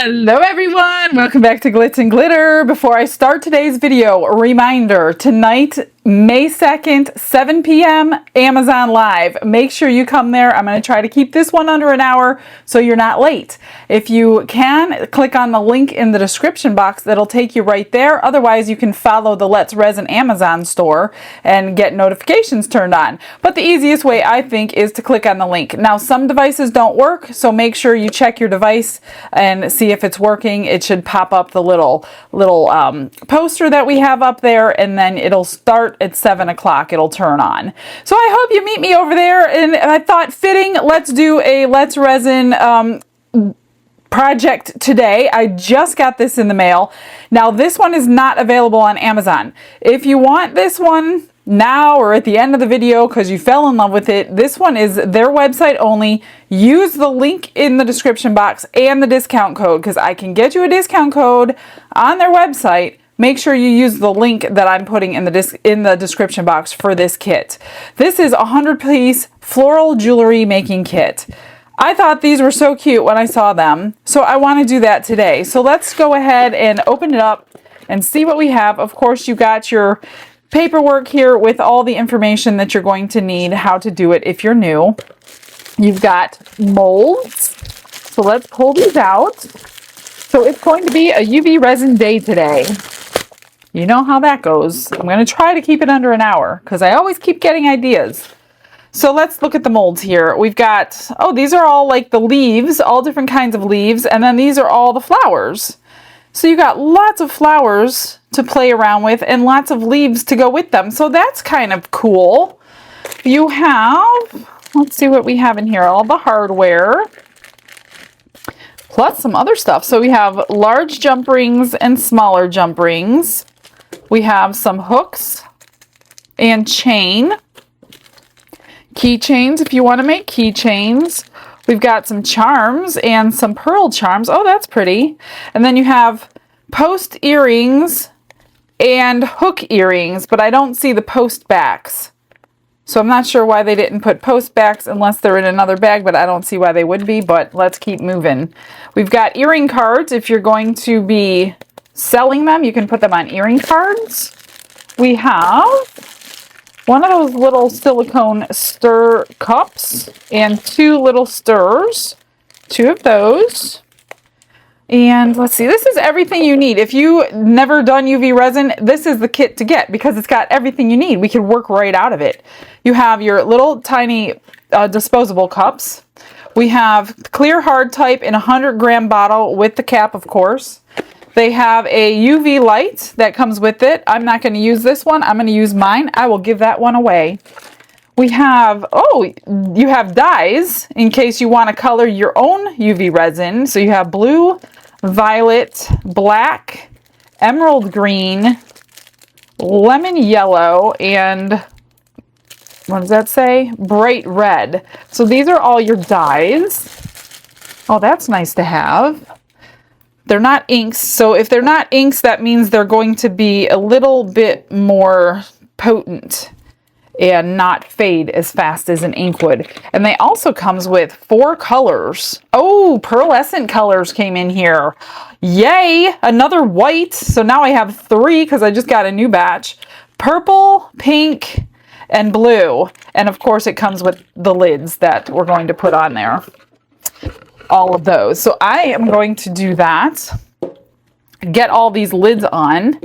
Hello everyone, welcome back to Glitz and Glitter. Before I start today's video, a reminder, tonight, May 2nd, 7 p.m., Amazon Live. Make sure you come there. I'm going to try to keep this one under an hour so you're not late. If you can, click on the link in the description box. That'll take you right there. Otherwise, you can follow the Let's Resin Amazon store and get notifications turned on. But the easiest way, I think, is to click on the link. Now, some devices don't work, so make sure you check your device and see if it's working. It should pop up the little poster that we have up there, and then it'll start at 7 o'clock. It'll turn on. So I hope you meet me over there, and I thought fitting, let's do a Let's Resin project today. I just got this in the mail. Now this one is not available on Amazon. If you want this one now or at the end of the video because you fell in love with it, this one is their website only. Use the link in the description box and the discount code because I can get you a discount code on their website. Make sure you use the link that I'm putting in the description box for this kit. This is a 100-piece floral jewelry making kit. I thought these were so cute when I saw them, so I want to do that today. So let's go ahead and open it up and see what we have. Of course, you got your paperwork here with all the information that you're going to need, how to do it if you're new. You've got molds. So let's pull these out. So it's going to be a UV resin day today. You know how that goes. I'm going to try to keep it under an hour because I always keep getting ideas. So let's look at the molds here. We've got, oh, these are all like the leaves, all different kinds of leaves, and then these are all the flowers. So you got lots of flowers to play around with and lots of leaves to go with them. So that's kind of cool. You have, let's see what we have in here, all the hardware, plus some other stuff. So we have large jump rings and smaller jump rings. We have some hooks and chain. Keychains if you want to make keychains. We've got some charms and some pearl charms. Oh, that's pretty. And then you have post earrings and hook earrings, but I don't see the post backs. So I'm not sure why they didn't put post backs unless they're in another bag, but I don't see why they would be, but let's keep moving. We've got earring cards. If you're going to be selling them, you can put them on earring cards. We have one of those little silicone stir cups and two little stirrers, two of those. And let's see, this is everything you need. If you've never done UV resin, this is the kit to get because it's got everything you need. We can work right out of it. You have your little tiny disposable cups. We have clear hard type in a 100-gram bottle with the cap, of course. They have a UV light that comes with it. I'm not going to use this one. I'm going to use mine. I will give that one away. We have, oh, you have dyes in case you want to color your own UV resin. So you have blue, violet, black, emerald green, lemon yellow, and what does that say? Bright red. So these are all your dyes. Oh, that's nice to have. They're not inks, so if they're not inks, that means they're going to be a little bit more potent and not fade as fast as an ink would. And they also comes with 4 colors. Oh, pearlescent colors came in here. Yay! Another white. So now I have 3 because I just got a new batch. Purple, pink, and blue. And of course it comes with the lids that we're going to put on there. All of those. So I am going to do that. Get all these lids on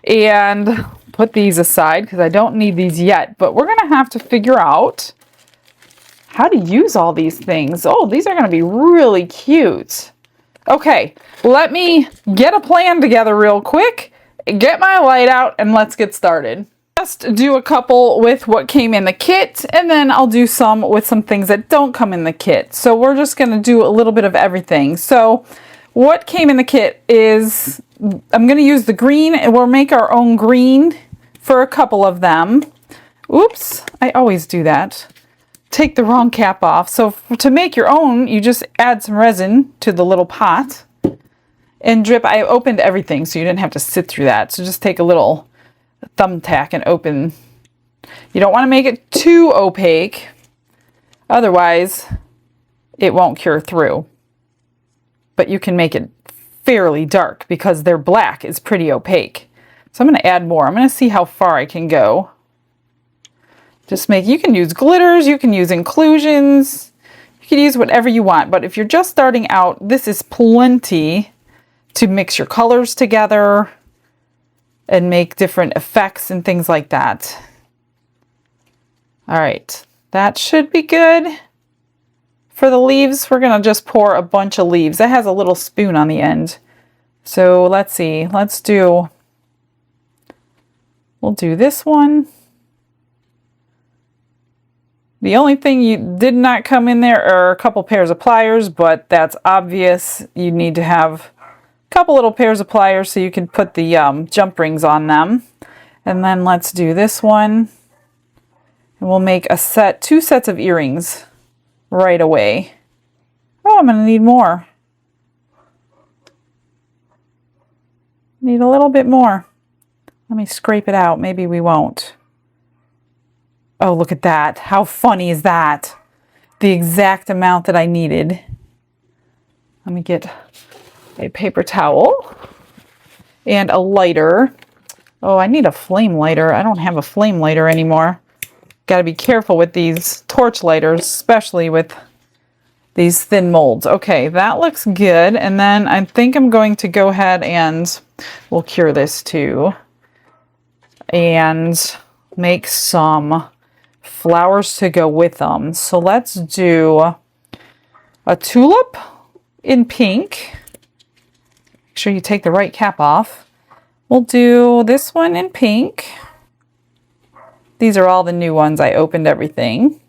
and put these aside because I don't need these yet, but we're going to have to figure out how to use all these things. Oh, these are going to be really cute. Okay, let me get a plan together real quick, get my light out, and let's get started. Just do a couple with what came in the kit, and then I'll do some with some things that don't come in the kit. So we're just going to do a little bit of everything. So what came in the kit is, I'm going to use the green, and we'll make our own green for a couple of them. Oops, I always do that. Take the wrong cap off. So to make your own, you just add some resin to the little pot and drip. I opened everything so you didn't have to sit through that. So just take a little thumbtack and open. You don't want to make it too opaque, otherwise it won't cure through. But you can make it fairly dark because their black is pretty opaque. So I'm going to add more. I'm going to see how far I can go. Just you can use glitters, you can use inclusions, you can use whatever you want. But if you're just starting out, this is plenty to mix your colors together and make different effects and things like that. All right, that should be good. For the leaves, we're going to just pour a bunch of leaves. That has a little spoon on the end. So let's see, we'll do this one. The only thing you did not come in there are a couple pairs of pliers, but that's obvious. You need to have a couple little pairs of pliers so you can put the jump rings on them. And then let's do this one. And we'll make two sets of earrings right away. Oh, I'm going to need more. Need a little bit more. Let me scrape it out. Maybe we won't. Oh, look at that. How funny is that? The exact amount that I needed. Let me get a paper towel and a lighter. Oh, I need a flame lighter. I don't have a flame lighter anymore. Got to be careful with these torch lighters, especially with these thin molds. Okay, that looks good. And then I think I'm going to go ahead and we'll cure this too. And make some flowers to go with them. So let's do a tulip in pink. Make sure you take the right cap off. We'll do this one in pink. These are all the new ones. I opened everything.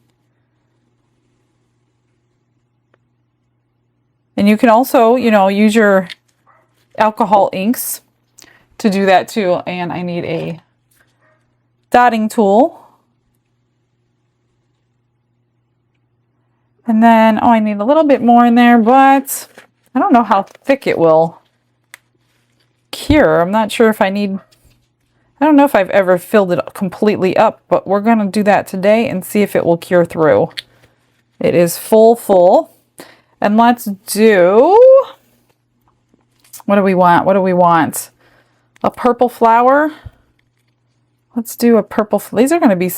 And you can also, use your alcohol inks to do that too. And I need a dotting tool. And then, I need a little bit more in there, but I don't know how thick it will cure. I'm not sure if I don't know if I've ever filled it completely up, but we're going to do that today and see if it will cure through. It is full. And let's do, what do we want? A purple flower. Let's do a purple. These are going to be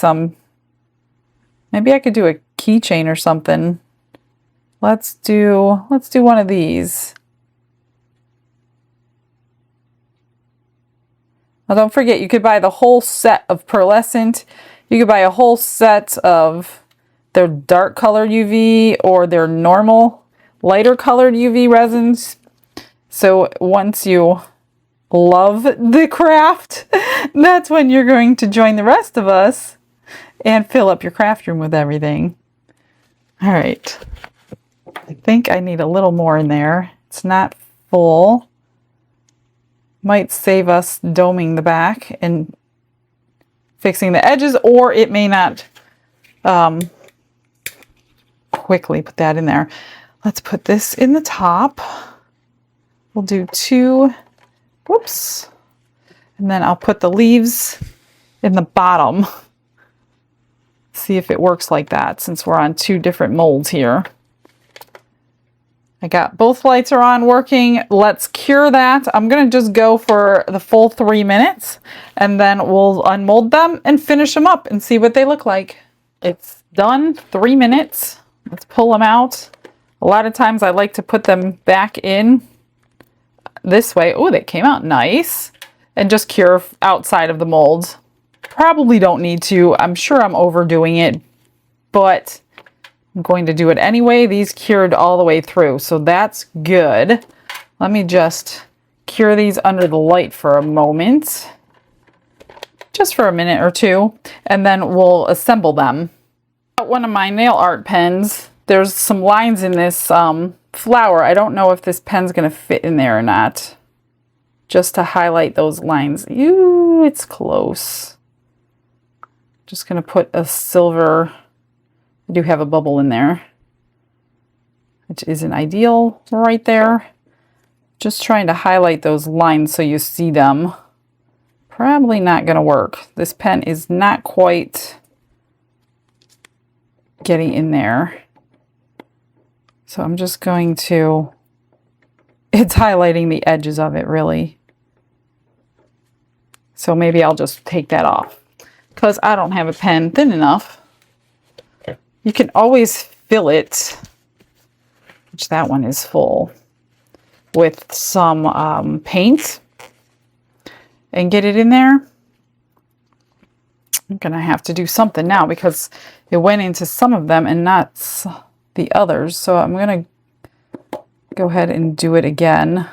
maybe I could do a keychain or something. Let's do one of these. Now don't forget, you could buy the whole set of pearlescent. You could buy a whole set of their dark colored UV or their normal lighter colored UV resins. So once you love the craft, that's when you're going to join the rest of us and fill up your craft room with everything. All right. I think I need a little more in there. It's not full. Might save us doming the back and fixing the edges, or it may not quickly put that in there. Let's put this in the top. We'll do 2, whoops, and then I'll put the leaves in the bottom. See if it works like that since we're on 2 different molds here. I got both lights are on working. Let's cure that. I'm going to just go for the full 3 minutes and then we'll unmold them and finish them up and see what they look like. It's done, 3 minutes. Let's pull them out. A lot of times I like to put them back in this way. Oh, they came out nice. And just cure outside of the molds. Probably don't need to. I'm sure I'm overdoing it, but I'm going to do it anyway. These cured all the way through, so that's good. Let me just cure these under the light for a moment. Just for a minute or two, and then we'll assemble them. One of my nail art pens, there's some lines in this flower. I don't know if this pen's going to fit in there or not. Just to highlight those lines. Ew, it's close. Just going to put a silver. I do have a bubble in there, which isn't ideal right there. Just trying to highlight those lines so you see them. Probably not going to work. This pen is not quite getting in there. So I'm just going to it's highlighting the edges of it really. So maybe I'll just take that off because I don't have a pen thin enough. You can always fill it, which that one is full, with some paint and get it in there. I'm gonna have to do something now because it went into some of them and not the others. So I'm gonna go ahead and do it again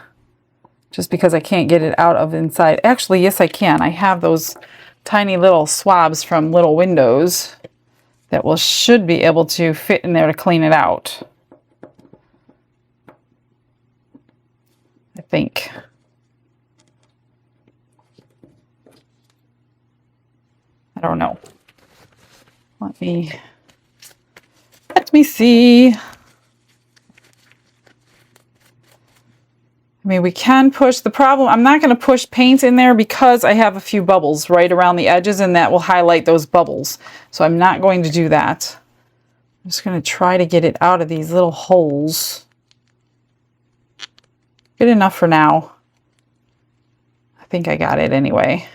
just because I can't get it out of inside. Actually, yes, I can. I have those tiny little swabs from little windows that should be able to fit in there to clean it out. I think. I don't know. Let me see. I mean, we can push. The problem, I'm not going to push paint in there because I have a few bubbles right around the edges and that will highlight those bubbles. So I'm not going to do that. I'm just going to try to get it out of these little holes. Good enough for now. I think I got it anyway.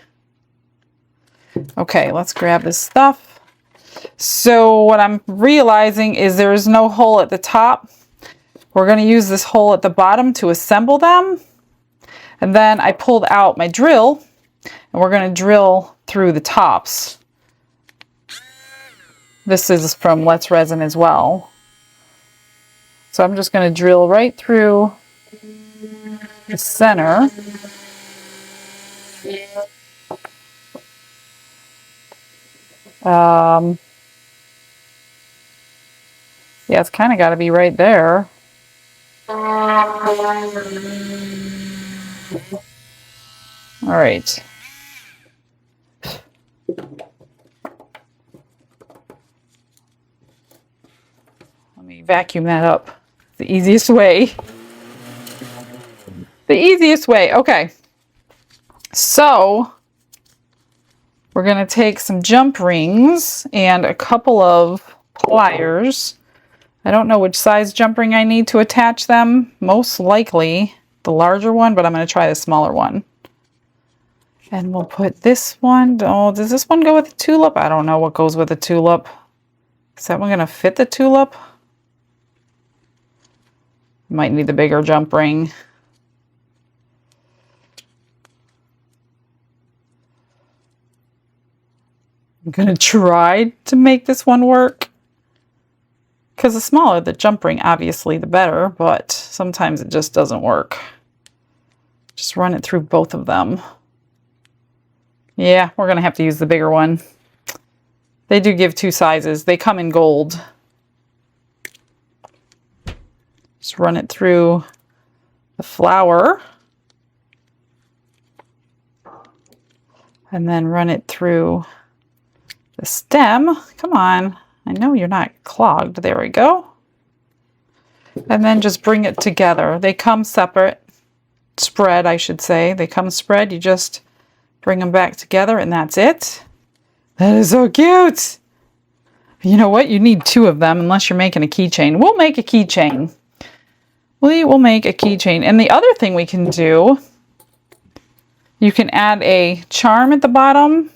Okay, let's grab this stuff. So what I'm realizing is there is no hole at the top. We're going to use this hole at the bottom to assemble them. And then I pulled out my drill and we're going to drill through the tops. This is from Let's Resin as well. So I'm just going to drill right through the center. Yeah, it's kind of got to be right there. All right. Let me vacuum that up. The easiest way. The easiest way. Okay. So we're going to take some jump rings and a couple of pliers. I don't know which size jump ring I need to attach them. Most likely the larger one, but I'm going to try the smaller one. And we'll put this one. Oh, does this one go with a tulip? I don't know what goes with a tulip. Is that one going to fit the tulip? Might need the bigger jump ring. I'm going to try to make this one work. Because the smaller the jump ring, obviously, the better. But sometimes it just doesn't work. Just run it through both of them. Yeah, we're going to have to use the bigger one. They do give two sizes. They come in gold. Just run it through the flower. And then run it through the stem. Come on. I know you're not clogged. There we go. And then just bring it together. They come separate. Spread, I should say. They come spread. You just bring them back together and that's it. That is so cute. You know what? You need two of them unless you're making a keychain. We'll make a keychain. We will make a keychain. And the other thing we can do, you can add a charm at the bottom.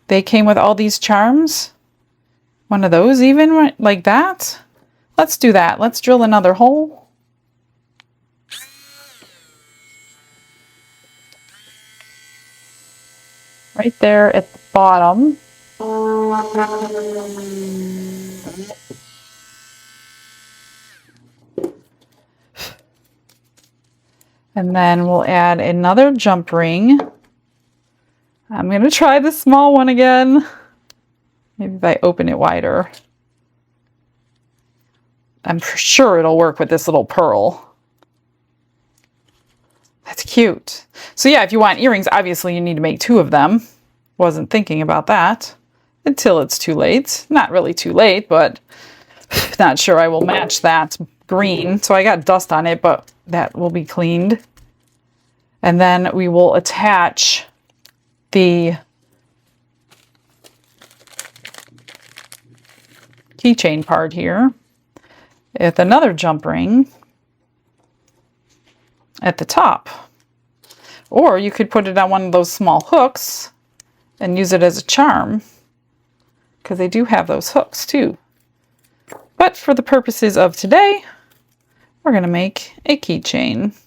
They came with all these charms. One of those even, like that. Let's do that. Let's drill another hole. Right there at the bottom. And then we'll add another jump ring. I'm going to try the small one again. Maybe if I open it wider. I'm sure it'll work with this little pearl. That's cute. So yeah, if you want earrings, obviously you need to make two of them. Wasn't thinking about that until it's too late. Not really too late, but not sure I will match that green. So I got dust on it, but that will be cleaned. And then we will attach the keychain part here with another jump ring. at the top. Or you could put it on one of those small hooks and use it as a charm, because they do have those hooks too. But for the purposes of today, we're going to make a keychain.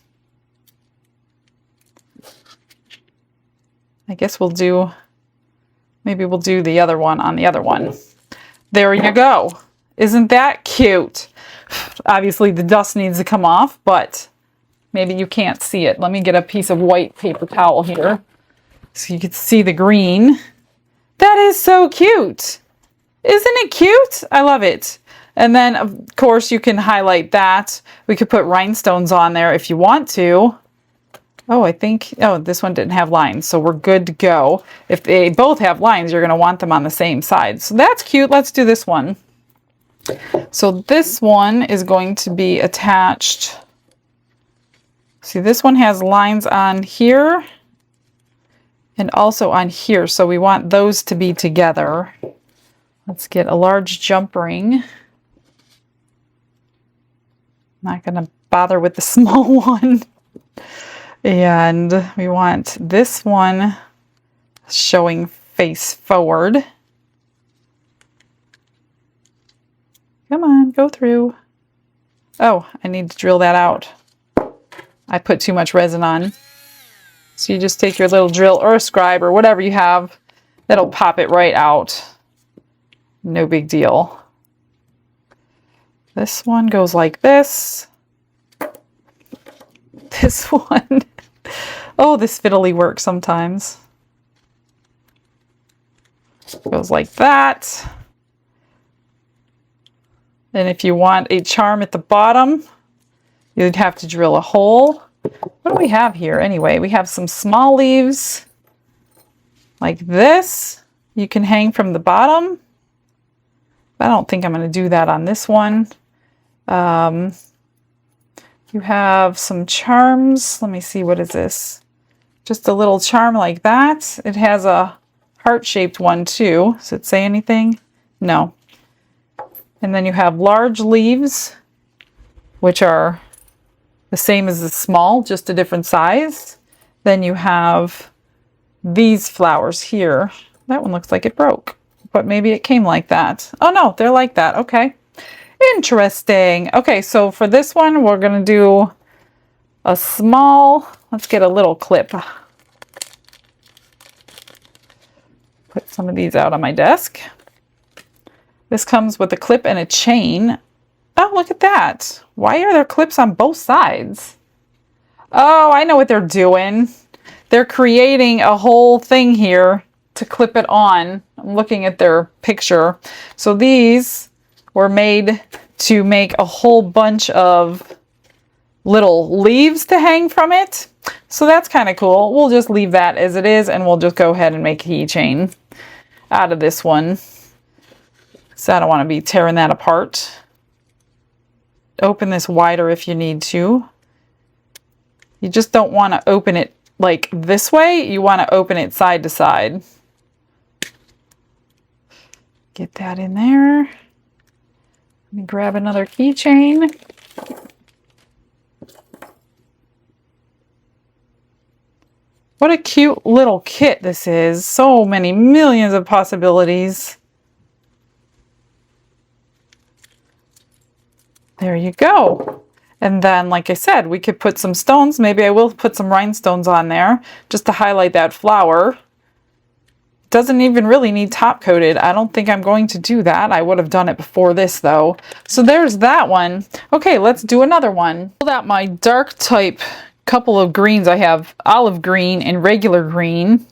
I guess we'll do, maybe we'll do the other one on the other one. There you go. Isn't that cute? Obviously the dust needs to come off, but maybe you can't see it. Let me get a piece of white paper towel here so you can see the green. That is so cute. Isn't it cute? I love it. And then of course you can highlight that. We could put rhinestones on there if you want to. Oh, I think, oh, this one didn't have lines, so we're good to go. If they both have lines, you're going to want them on the same side. So that's cute. Let's do this one. So this one is going to be attached. See, this one has lines on here and also on here. So we want those to be together. Let's get a large jump ring. Not going to bother with the small one. And we want this one showing face forward. Come on, go through. Oh, I need to drill that out. I put too much resin on. So you just take your little drill or a scribe or whatever you have. That'll pop it right out. No big deal. This one goes like this. This one. Oh, this fiddly works sometimes. Goes like that. And if you want a charm at the bottom, you'd have to drill a hole. What do we have here anyway? We have some small leaves like this. You can hang from the bottom. I don't think I'm going to do that on this one. You have some charms. Let me see, what is this? Just a little charm like that. It has a heart-shaped one too. Does it say anything? No. And then you have large leaves, which are the same as the small, just a different size. Then you have these flowers here. That one looks like it broke, but maybe it came like that. Oh no, they're like that. Okay. Interesting. Okay, so for this one, we're going to do a small, let's get a little clip. Put some of these out on my desk. This comes with a clip and a chain. Oh, look at that. Why are there clips on both sides? Oh, I know what they're doing. They're creating a whole thing here to clip it on. I'm looking at their picture. So these were made to make a whole bunch of little leaves to hang from it. So that's kind of cool. We'll just leave that as it is, and we'll just go ahead and make a keychain out of this one. So I don't want to be tearing that apart. Open this wider if you need to. You just don't want to open it like this way. You want to open it side to side. Get that in there. Let me grab another keychain. What a cute little kit this is. So many millions of possibilities. There you go. And then, like I said, we could put some stones. Maybe I will put some rhinestones on there just to highlight that flower. Doesn't even really need top coated. I don't think I'm going to do that. I would have done it before this though. So there's that one. Okay, let's do another one. Pulled out my dark type couple of greens. I have olive green and regular green.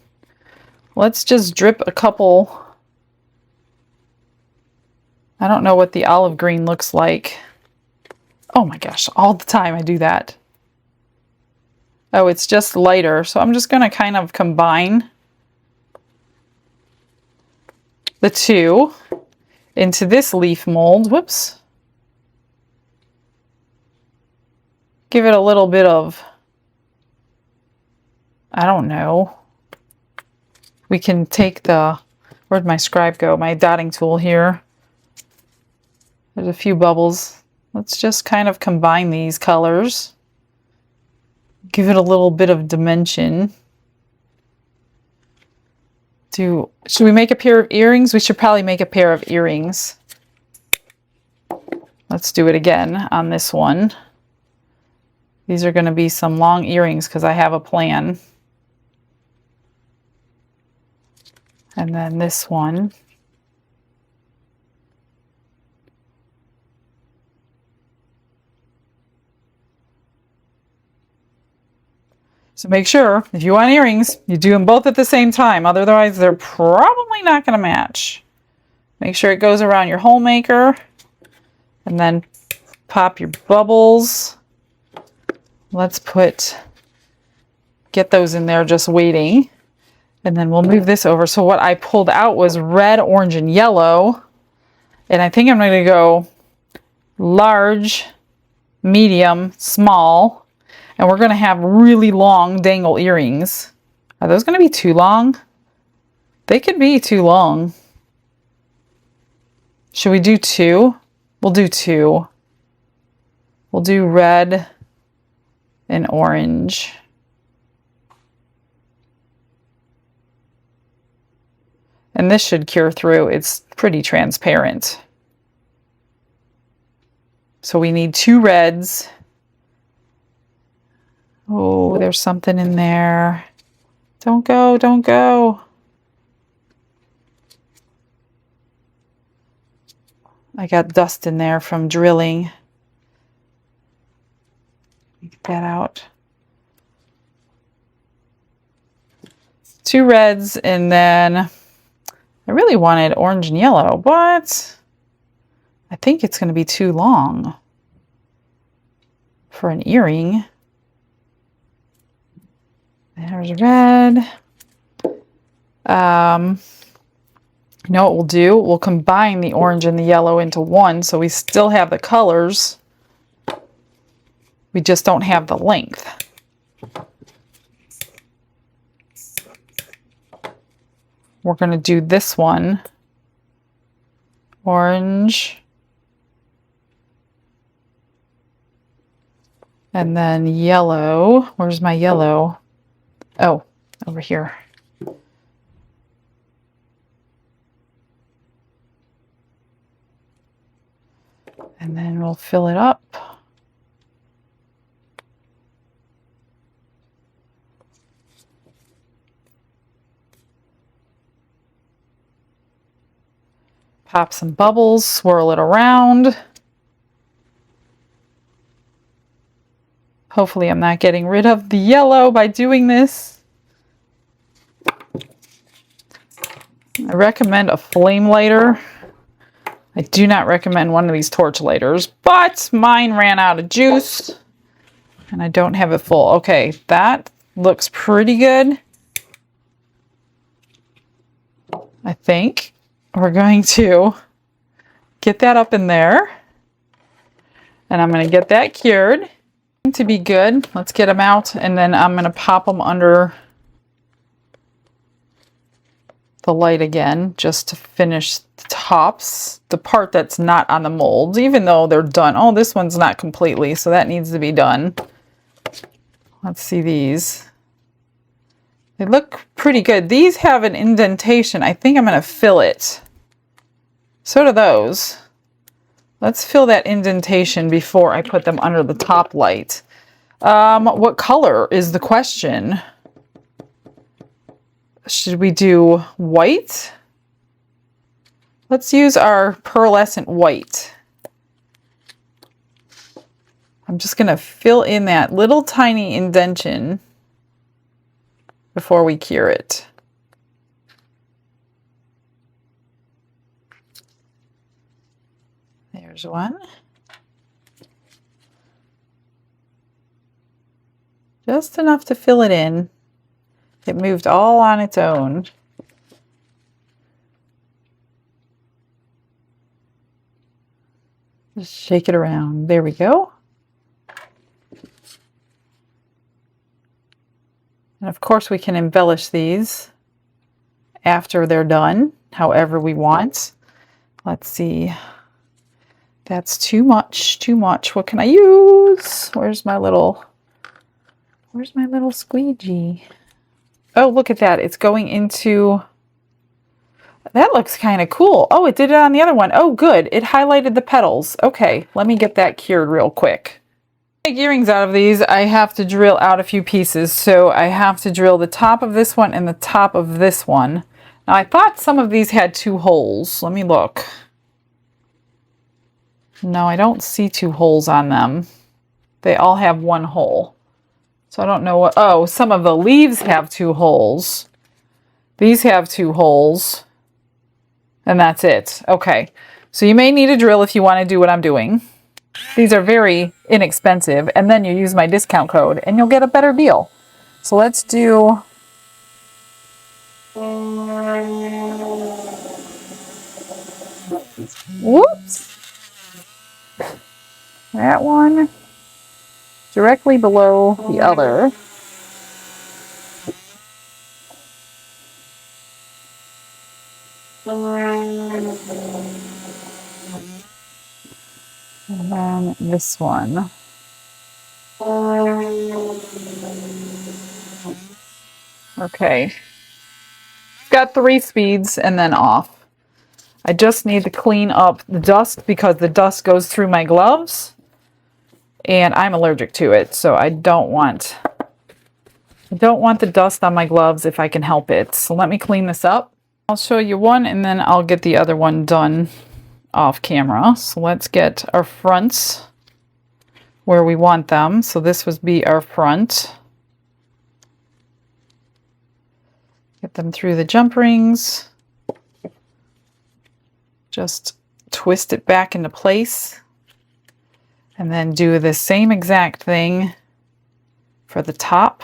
Let's just drip a couple. I don't know what the olive green looks like. Oh my gosh, all the time I do that. Oh, it's just lighter. So I'm just going to kind of combine the two into this leaf mold. Whoops. Give it a little bit of, I don't know. We can take the, where'd my scribe go? My dotting tool here. There's a few bubbles. Let's just kind of combine these colors. Give it a little bit of dimension. Should we make a pair of earrings? We should probably make a pair of earrings. Let's do it again on this one. These are going to be some long earrings because I have a plan. And then this one. So make sure, if you want earrings, you do them both at the same time. Otherwise, they're probably not going to match. Make sure it goes around your hole maker. And then pop your bubbles. Let's get those in there just waiting. And then we'll move this over. So what I pulled out was red, orange, and yellow. And I think I'm going to go large, medium, small. And we're going to have really long dangle earrings. Are those going to be too long? They could be too long. Should we do 2? We'll do 2. We'll do red and orange. And this should cure through. It's pretty transparent. So we need 2 reds. Oh, there's something in there. Don't go, don't go. I got dust in there from drilling. Get that out. 2 reds, and then I really wanted orange and yellow, but I think it's going to be too long for an earring. There's red. You know what we'll do? We'll combine the orange and the yellow into one, so we still have the colors. We just don't have the length. We're going to do this one. Orange. And then yellow. Where's my yellow? Oh, over here. And then we'll fill it up. Pop some bubbles, swirl it around. Hopefully I'm not getting rid of the yellow by doing this. I recommend a flame lighter. I do not recommend one of these torch lighters, but mine ran out of juice and I don't have it full. Okay, that looks pretty good. I think we're going to get that up in there and I'm going to get that cured. To be good, let's get them out, and then I'm going to pop them under the light again just to finish the tops, the part that's not on the molds, even though they're done. Oh, this one's not completely, so that needs to be done. Let's see these. They look pretty good. These have an indentation. I think I'm going to fill it. So do those. Let's fill that indentation before I put them under the top light. What color is the question? Should we do white? Let's use our pearlescent white. I'm just going to fill in that little tiny indentation before we cure it. There's one. Just enough to fill it in. It moved all on its own. Just shake it around. There we go. And of course we can embellish these after they're done, however we want. Let's see. That's too much, too much. What can I use? Where's Where's my little squeegee? Oh, look at that. It's going into... That looks kind of cool. Oh, it did it on the other one. Oh, good. It highlighted the petals. Okay, let me get that cured real quick. To make earrings out of these, I have to drill out a few pieces. So I have to drill the top of this one and the top of this one. Now, I thought some of these had 2 holes. Let me look. No, I don't see 2 holes on them. They all have 1 hole. So I don't know what... Oh, some of the leaves have 2 holes. These have 2 holes. And that's it. Okay. So you may need a drill if you want to do what I'm doing. These are very inexpensive. And then you use my discount code and you'll get a better deal. So let's do... Whoops. That one directly below the other. And then this one. Okay. Got 3 speeds and then off. I just need to clean up the dust because the dust goes through my gloves and I'm allergic to it, so I don't want the dust on my gloves if I can help it. So let me clean this up. I'll show you one and then I'll get the other one done off camera. So let's get our fronts where we want them. So this would be our front. Get them through the jump rings. Just twist it back into place. And then do the same exact thing for the top.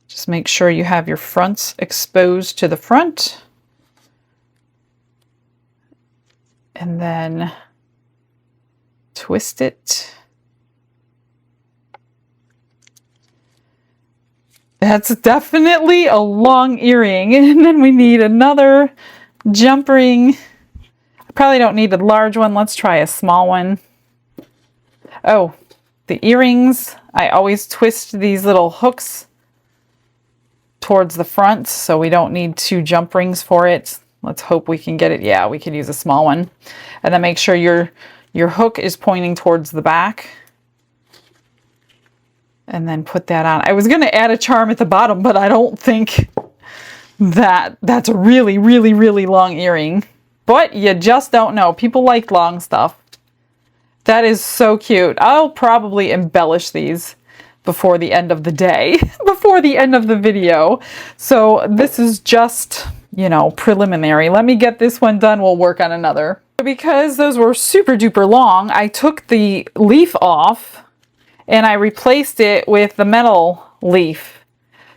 Just make sure you have your fronts exposed to the front. And then twist it. That's definitely a long earring. And then we need another jump ring. I probably don't need a large one. Let's try a small one. Oh, the earrings. I always twist these little hooks towards the front, so we don't need 2 jump rings for it. Let's hope we can get it. Yeah, we could use a small one. And then make sure your hook is pointing towards the back. And then put that on. I was going to add a charm at the bottom, but I don't think that's a really, really, really long earring. But you just don't know. People like long stuff. That is so cute. I'll probably embellish these before the end of the day, before the end of the video. So this is just, you know, preliminary. Let me get this one done. We'll work on another. Because those were super duper long, I took the leaf off and I replaced it with the metal leaf.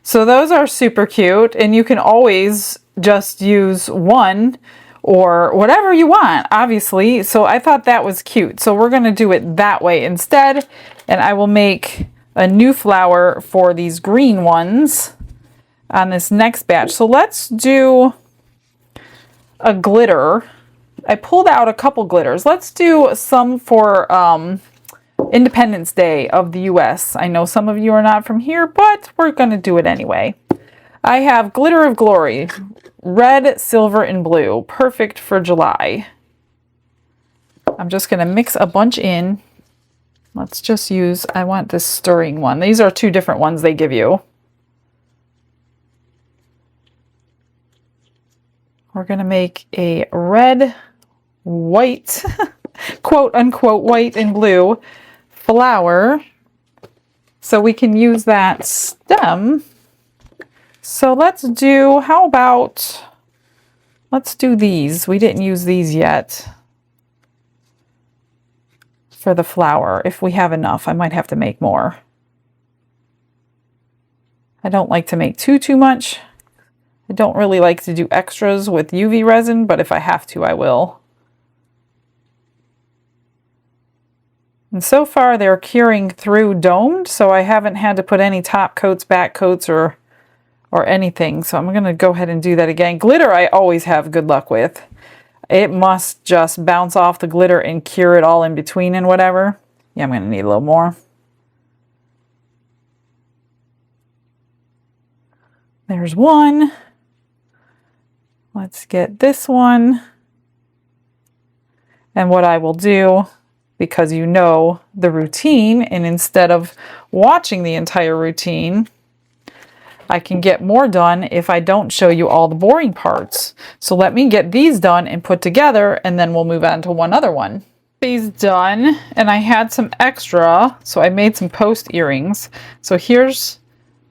So those are super cute, and you can always just use one or whatever you want, obviously. So I thought that was cute. So we're going to do it that way instead. And I will make a new flower for these green ones on this next batch. So let's do a glitter. I pulled out a couple glitters. Let's do some for Independence Day of the US. I know some of you are not from here, but we're going to do it anyway. I have Glitter of Glory, red, silver, and blue. Perfect for July. I'm just going to mix a bunch in. Let's just use, I want this stirring one. These are 2 different ones they give you. We're going to make a red, white, quote unquote, white and blue flower. So we can use that stem. So let's do, how about, let's do these. We didn't use these yet for the flower. If we have enough, I might have to make more. I don't like to make too much. I don't really like to do extras with UV resin, but if I have to, I will. And so far they're curing through domed, so I haven't had to put any top coats, back coats, or anything. So I'm going to go ahead and do that again. Glitter I always have good luck with. It must just bounce off the glitter and cure it all in between and whatever. Yeah, I'm going to need a little more. There's one. Let's get this one. And what I will do, because you know the routine, and instead of watching the entire routine, I can get more done if I don't show you all the boring parts. So let me get these done and put together, and then we'll move on to one other one. These done, and I had some extra, so I made some post earrings. So here's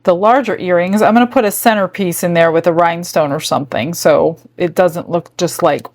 the larger earrings. I'm going to put a centerpiece in there with a rhinestone or something, so it doesn't look just like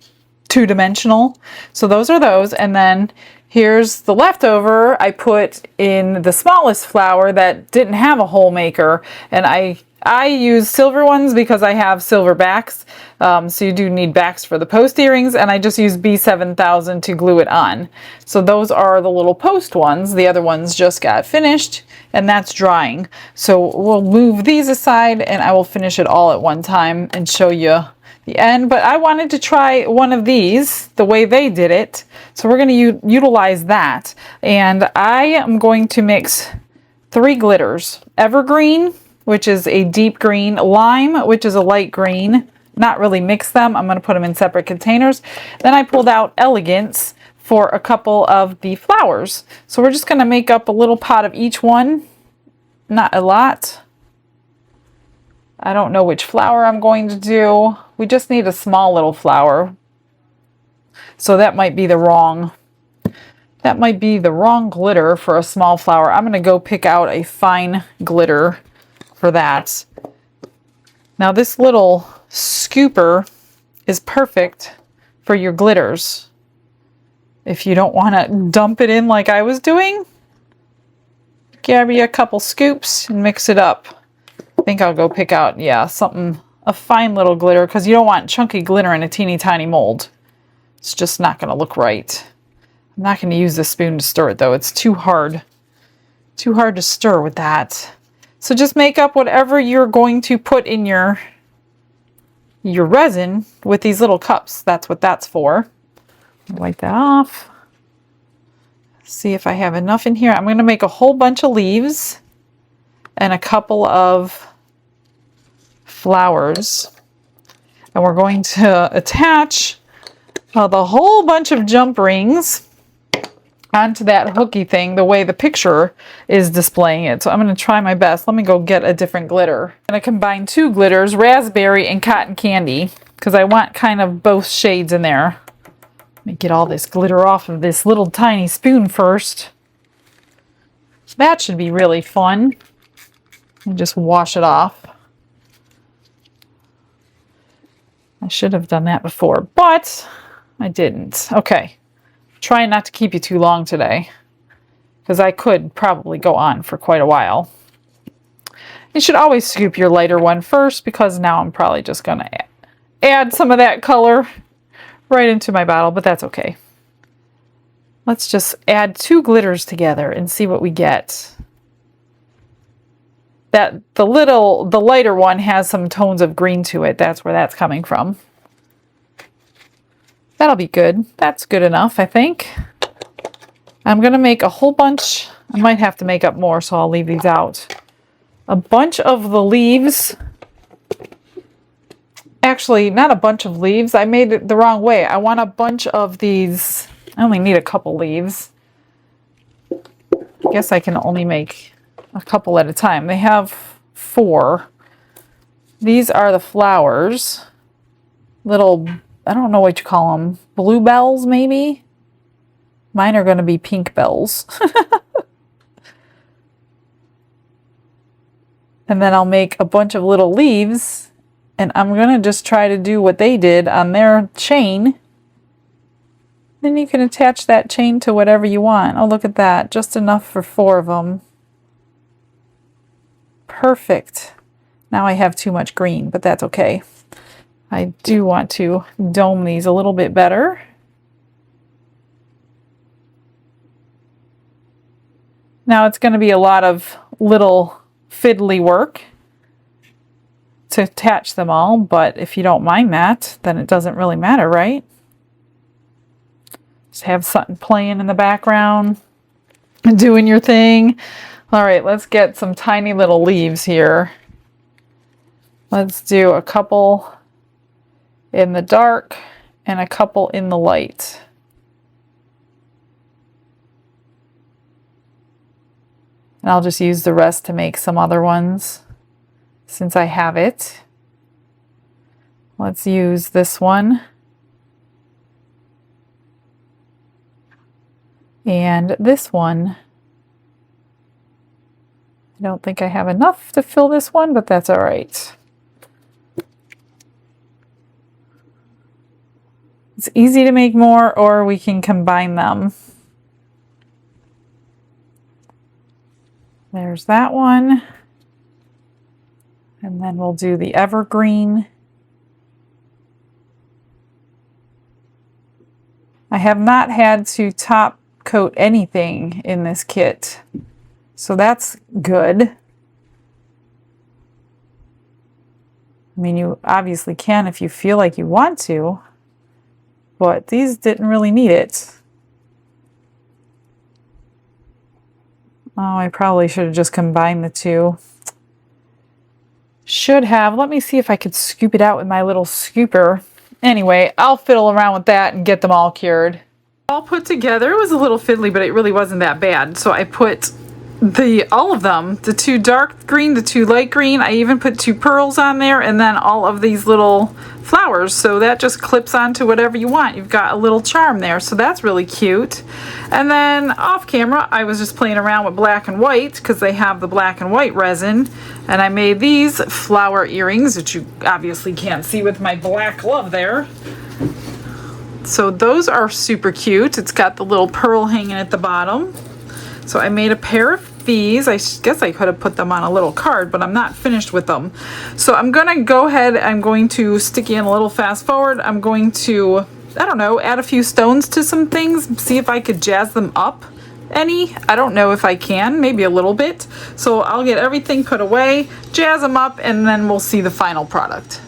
two-dimensional. So those are those, and then here's the leftover. I put in the smallest flower that didn't have a hole maker, and I use silver ones because I have silver backs, so you do need backs for the post earrings, and I just use B7000 to glue it on. So those are the little post ones. The other ones just got finished, and that's drying. So we'll move these aside, and I will finish it all at one time and show you the end. But I wanted to try one of these the way they did it, so we're going to utilize that. And I am going to mix 3 glitters: Evergreen, which is a deep green, Lime, which is a light green. Not really mix them. I'm going to put them in separate containers. Then I pulled out Elegance for a couple of the flowers. So we're just going to make up a little pot of each one. Not a lot. I don't know which flower I'm going to do. We just need a small little flower. So that might be the wrong glitter for a small flower. I'm going to go pick out a fine glitter for that. Now this little scooper is perfect for your glitters. If you don't want to dump it in like I was doing, grab you a couple scoops and mix it up. I think I'll go pick out, yeah, a fine little glitter, because you don't want chunky glitter in a teeny tiny mold. It's just not going to look right. I'm not going to use the spoon to stir it though. It's too hard to stir with that. So just make up whatever you're going to put in your resin with these little cups. That's what that's for. Wipe that off. See if I have enough in here. I'm going to make a whole bunch of leaves and a couple of flowers. And we're going to attach the whole bunch of jump rings onto that hooky thing the way the picture is displaying it. So I'm going to try my best. Let me go get a different glitter. I'm going to combine 2 glitters, raspberry and cotton candy, because I want kind of both shades in there. Let me get all this glitter off of this little tiny spoon first. That should be really fun. And just wash it off. I should have done that before, but I didn't. Okay. Trying not to keep you too long today, because I could probably go on for quite a while. You should always scoop your lighter one first, because now I'm probably just going to add some of that color right into my bottle, but that's okay. Let's just add 2 glitters together and see what we get. The lighter one has some tones of green to it. That's where that's coming from. That'll be good. That's good enough, I think. I'm going to make a whole bunch. I might have to make up more, so I'll leave these out. A bunch of the leaves. Actually, not a bunch of leaves. I made it the wrong way. I want a bunch of these. I only need a couple leaves. I guess I can only make a couple at a time. They have 4. These are the flowers. Little, I don't know what you call them. Bluebells, maybe? Mine are going to be pink bells. And then I'll make a bunch of little leaves, and I'm going to just try to do what they did on their chain. Then you can attach that chain to whatever you want. Oh, look at that. Just enough for 4 of them. Perfect. Now I have too much green, but that's okay. I do want to dome these a little bit better. Now it's going to be a lot of little fiddly work to attach them all, but if you don't mind that, then it doesn't really matter, right? Just have something playing in the background, doing your thing. All right, let's get some tiny little leaves here. Let's do a couple in the dark and a couple in the light. And I'll just use the rest to make some other ones since I have it. Let's use this one. And this one. I don't think I have enough to fill this one, but that's all right. It's easy to make more, or we can combine them. There's that one. And then we'll do the evergreen. I have not had to top coat anything in this kit, so that's good. I mean, you obviously can if you feel like you want to, but these didn't really need it. Oh, I probably should have just combined the two. Should have. Let me see if I could scoop it out with my little scooper. Anyway, I'll fiddle around with that and get them all cured. All put together. It was a little fiddly, but it really wasn't that bad. So I put all of them, the 2 dark green, the 2 light green. I even put 2 pearls on there, and then all of these little flowers. So that just clips onto whatever you want. You've got a little charm there, so that's really cute. And then off camera, I was just playing around with black and white because they have the black and white resin. And I made these flower earrings, which you obviously can't see with my black glove there. So those are super cute. It's got the little pearl hanging at the bottom. So I made a pair of these. I guess I could have put them on a little card, but I'm not finished with them. So I'm gonna go ahead, I'm going to stick in a little fast forward. I'm going to, I don't know, add a few stones to some things, see if I could jazz them up any. I don't know if I can, maybe a little bit. So I'll get everything put away, jazz them up, and then we'll see the final product.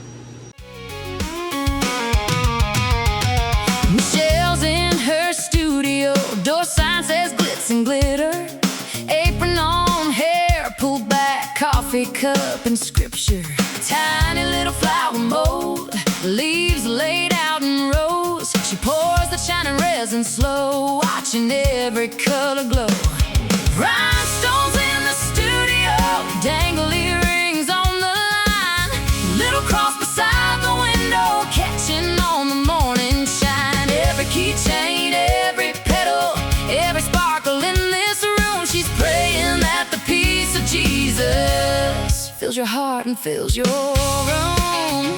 Michelle's in her studio, door sign says glitz and glitter. Apron on, hair pulled back, coffee cup and scripture. Tiny little flower mold, leaves laid out in rows. She pours the shining resin slow, watching every color glow. Rhinestones in the studio, dangle earrings on the line. Little cross beside the window, catching on the morning shine. Every keychain, every petal, every sparkle in this room. She's praying that the peace of Jesus fills your heart and fills your room.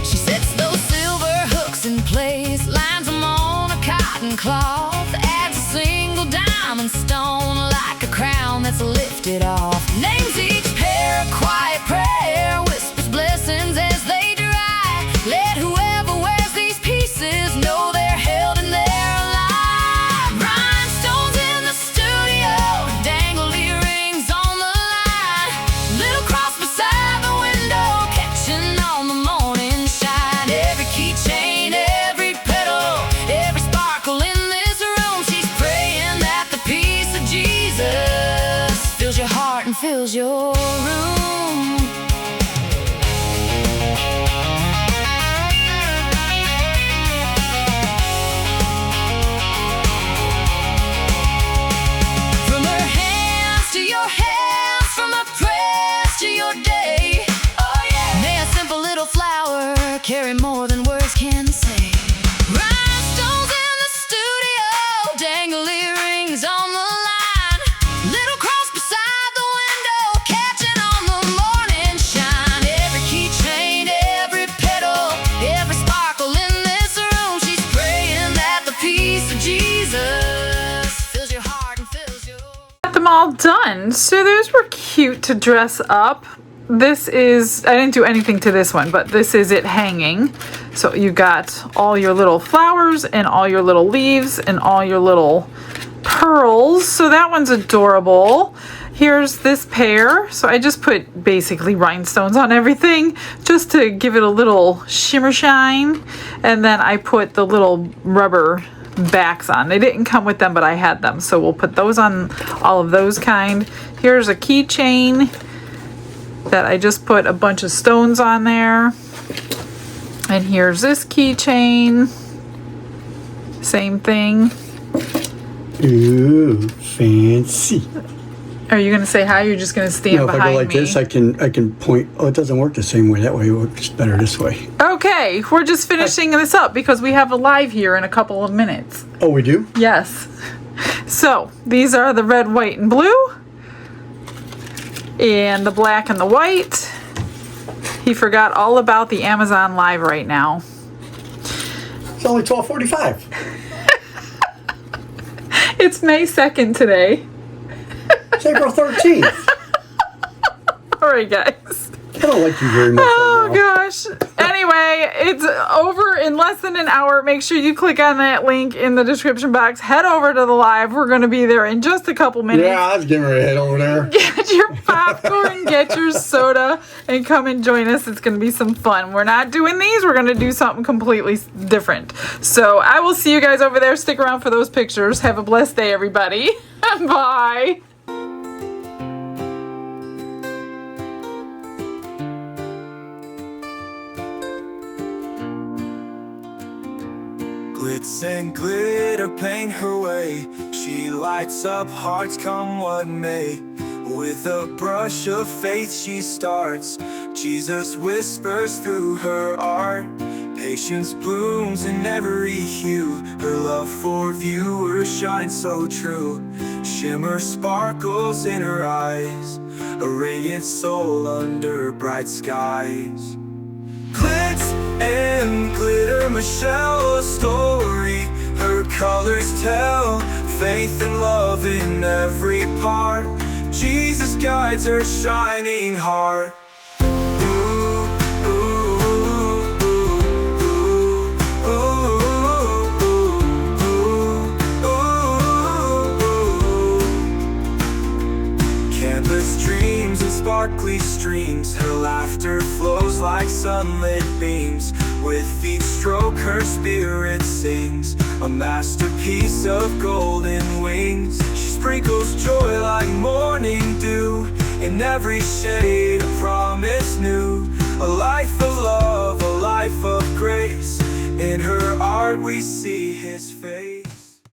She sets those silver hooks in place, lines them on a cotton cloth, adds a single diamond stone like a crown that's lifted off. Names each pair a quiet prayer, whispers blessings as they dry. Let whoever wears these pieces know they're held in their life. Rhinestones in the studio, dangle earrings on the line. Little cross beside the window, catching on the morning shine. Every keychain, every petal, every sparkle in this room. She's praying that the peace of Jesus fills your heart and fills your room. From her hands to your hands, from her prayers to your day. Oh yeah. May a simple little flower carry more than words can say. Rhinestones in the studio, dangle earrings on the line. Little cross beside the window, catching on the morning shine. Every keychain, every petal, every sparkle in this room. She's praying that the peace of Jesus fills your heart and fills your... Got them all done. So those were cute to dress up. This is, I didn't do anything to this one, but this is it hanging. So you got all your little flowers and all your little leaves and all your little pearls. So that one's adorable. Here's this pair. So I just put basically rhinestones on everything just to give it a little shimmer shine. And then I put the little rubber backs on. They didn't come with them, but I had them. So we'll put those on, all of those kind. Here's a keychain that I just put a bunch of stones on there. And here's this keychain. Same thing. Ooh, fancy. Are you going to say hi? Or you're just going to stand No, if behind I go like me? this, I can point. Oh, it doesn't work the same way. That way it works better this way. Okay, we're just finishing this up because we have a live here in a couple of minutes. Oh, we do? Yes. So, these are the red, white, and blue. And the black and the white. He forgot all about the Amazon Live right now. It's only 12:45. It's May 2nd today. It's April 13th. Alright, guys. I don't like you very much. Oh right now. gosh. Anyway, it's over in less than an hour. Make sure you click on that link in the description box. Head over to the live. We're going to be there in just a couple minutes. Yeah, I was getting ready to head over there. Get your popcorn, get your soda, and come and join us. It's going to be some fun. We're not doing these. We're going to do something completely different. So I will see you guys over there. Stick around for those pictures. Have a blessed day, everybody. Bye. Glitz and glitter paint her way. She lights up hearts come what may. With a brush of faith she starts. Jesus whispers through her art. Patience blooms in every hue. Her love for viewers shines so true. Shimmer sparkles in her eyes. A radiant soul under bright skies. Glitz and glitter, Michelle, a story. Her colors tell faith and love in every part. Jesus guides her shining heart. Ooh, ooh, ooh, ooh, ooh, ooh. Canvas dreams and sparkly streams. Her laughter flows like sunlit beams. With each stroke her spirit sings. A masterpiece of golden wings. She sprinkles joy like morning dew. In every shade a promise new. A life of love, a life of grace. In her art we see His